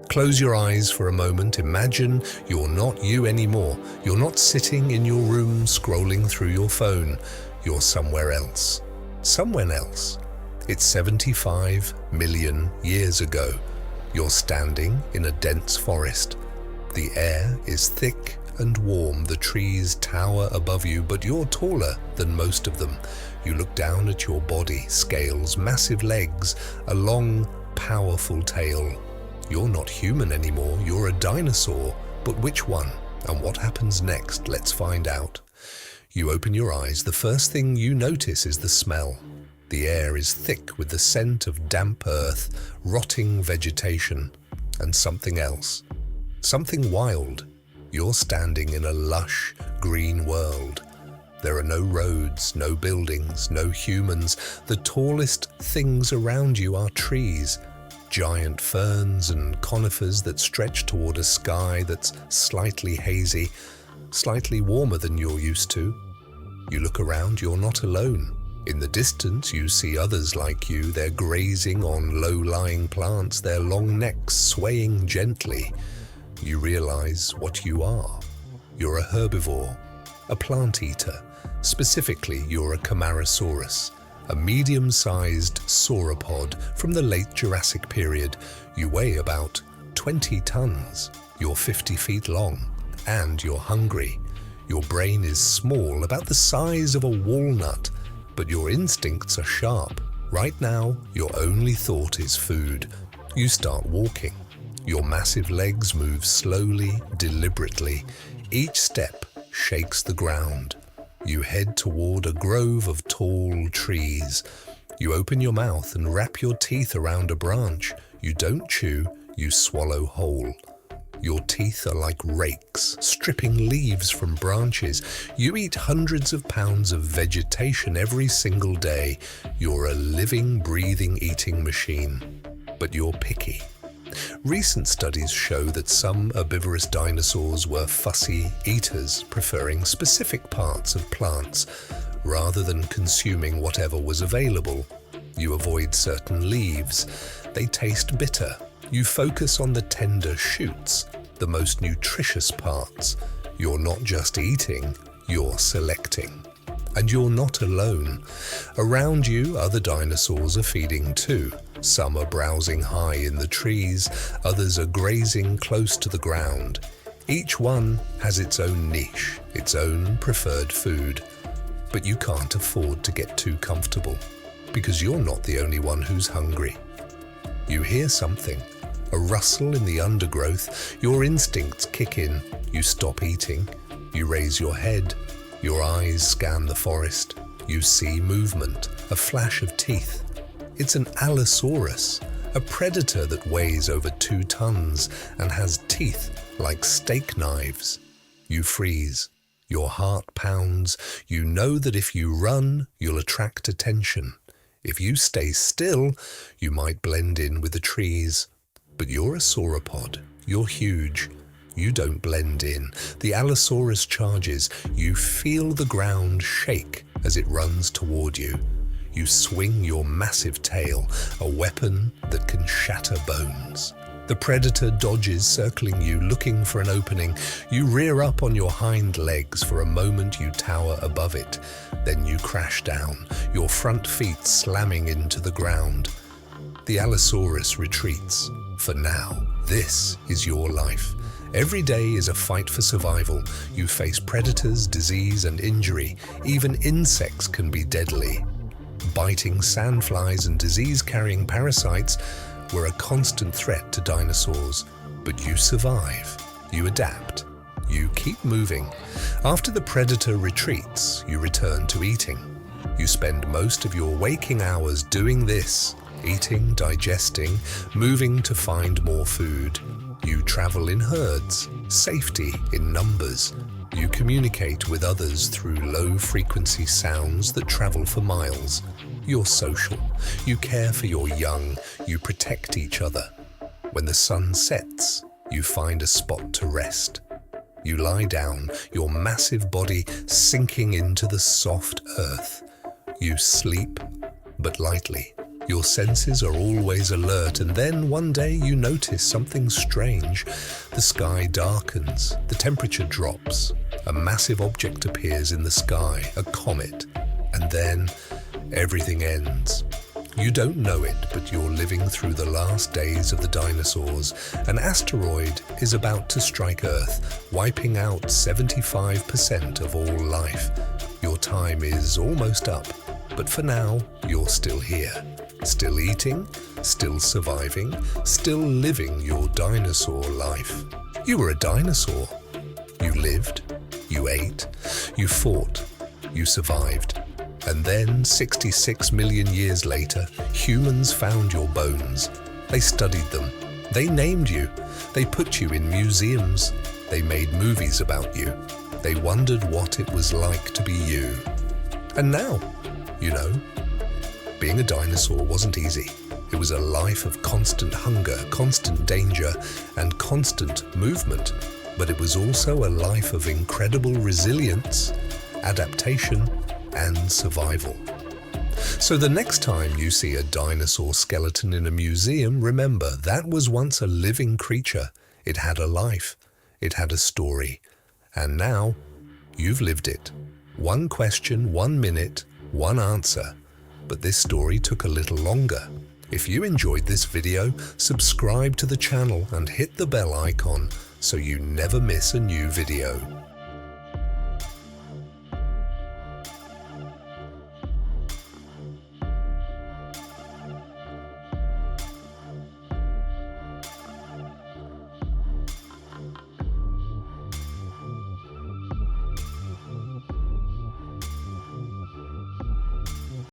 Close your eyes for a moment. Imagine you're not you anymore. You're not sitting in your room scrolling through your phone. You're somewhere else. Somewhere else. It's 75 million years ago. You're standing in a dense forest. The air is thick and warm. The trees tower above you, but you're taller than most of them. You look down at your body, scales, massive legs, a long, powerful tail. You're not human anymore, you're a dinosaur. But which one? And what happens next? Let's find out. You open your eyes. The first thing you notice is the smell. The air is thick with the scent of damp earth, rotting vegetation, and something else. Something wild. You're standing in a lush, green world. There are no roads, no buildings, no humans. The tallest things around you are trees. Giant ferns and conifers that stretch toward a sky that's slightly hazy, slightly warmer than you're used to. You look around, you're not alone. In the distance, you see others like you. They're grazing on low-lying plants, their long necks swaying gently. You realize what you are. You're a herbivore, a plant eater. Specifically, you're a Camarasaurus, a medium-sized sauropod from the late Jurassic period. You weigh about 20 tons. You're 50 feet long, and you're hungry. Your brain is small, about the size of a walnut, but your instincts are sharp. Right now, your only thought is food. You start walking. Your massive legs move slowly, deliberately. Each step shakes the ground. You head toward a grove of tall trees. You open your mouth and wrap your teeth around a branch. You don't chew, you swallow whole. Your teeth are like rakes, stripping leaves from branches. You eat hundreds of pounds of vegetation every single day. You're a living, breathing, eating machine. But you're picky. Recent studies show that some herbivorous dinosaurs were fussy eaters, preferring specific parts of plants rather than consuming whatever was available. You avoid certain leaves. They taste bitter. You focus on the tender shoots, the most nutritious parts. You're not just eating, you're selecting. And you're not alone. Around you, other dinosaurs are feeding too. Some are browsing high in the trees, others are grazing close to the ground. Each one has its own niche, its own preferred food. But you can't afford to get too comfortable, because you're not the only one who's hungry. You hear something, a rustle in the undergrowth. Your instincts kick in. You stop eating. You raise your head. Your eyes scan the forest. You see movement, a flash of teeth. It's an Allosaurus, a predator that weighs over 2 tons and has teeth like steak knives. You freeze. Your heart pounds. You know that if you run, you'll attract attention. If you stay still, you might blend in with the trees. But you're a sauropod. You're huge. You don't blend in. The Allosaurus charges. You feel the ground shake as it runs toward you. You swing your massive tail, a weapon that can shatter bones. The predator dodges, circling you, looking for an opening. You rear up on your hind legs. For a moment, you tower above it. Then you crash down, your front feet slamming into the ground. The Allosaurus retreats. For now, this is your life. Every day is a fight for survival. You face predators, disease, and injury. Even insects can be deadly. Biting sandflies and disease-carrying parasites were a constant threat to dinosaurs. But you survive. You adapt. You keep moving. After the predator retreats, you return to eating. You spend most of your waking hours doing this, eating, digesting, moving to find more food. You travel in herds, safety in numbers. You communicate with others through low-frequency sounds that travel for miles. You're social. You care for your young. You protect each other. When the sun sets, you find a spot to rest. You lie down, your massive body sinking into the soft earth. You sleep, but lightly. Your senses are always alert, and then one day you notice something strange. The sky darkens, the temperature drops, a massive object appears in the sky, a comet, and then everything ends. You don't know it, but you're living through the last days of the dinosaurs. An asteroid is about to strike Earth, wiping out 75% of all life. Your time is almost up, but for now, you're still here. Still eating, still surviving, still living your dinosaur life. You were a dinosaur. You lived, you ate, you fought, you survived. And then, 66 million years later, humans found your bones. They studied them. They named you. They put you in museums. They made movies about you. They wondered what it was like to be you. And now, you know, being a dinosaur wasn't easy. It was a life of constant hunger, constant danger, and constant movement. But it was also a life of incredible resilience, adaptation, and survival. So the next time you see a dinosaur skeleton in a museum, remember that was once a living creature. It had a life. It had a story. And now, you've lived it. One question, 1 minute, one answer. But this story took a little longer. If you enjoyed this video, subscribe to the channel and hit the bell icon so you never miss a new video.